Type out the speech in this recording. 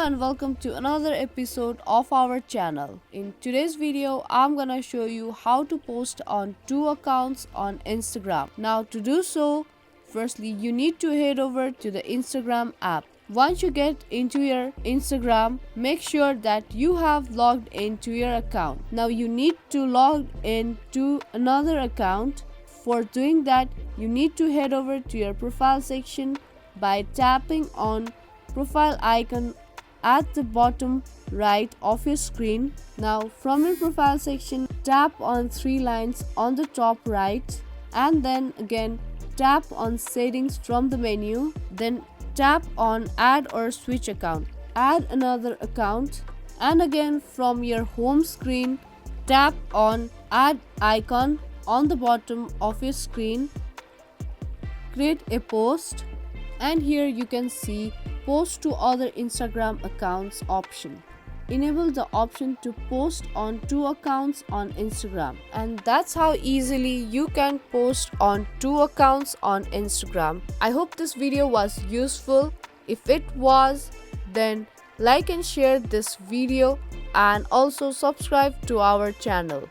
and welcome to another episode of our channel. In today's video, I'm gonna show you how to post on two accounts on Instagram. Now to do so, firstly you need to head over to the Instagram app. Once you get into your Instagram, make sure that you have logged into your account. Now you need to log into another account. For doing that, you need to head over to your profile section by tapping on profile icon at the bottom right of your screen. Now from your profile section, tap on three lines on the top right and then again tap on settings from the menu. Then tap on add or switch account. Add another account and again from your home screen, tap on add icon on the bottom of your screen. Create a post and here you can see post to other Instagram accounts option. Enable the option to post on two accounts on Instagram, and that's how easily you can post on two accounts on Instagram. I hope this video was useful. If it was, then like and share this video and also subscribe to our channel.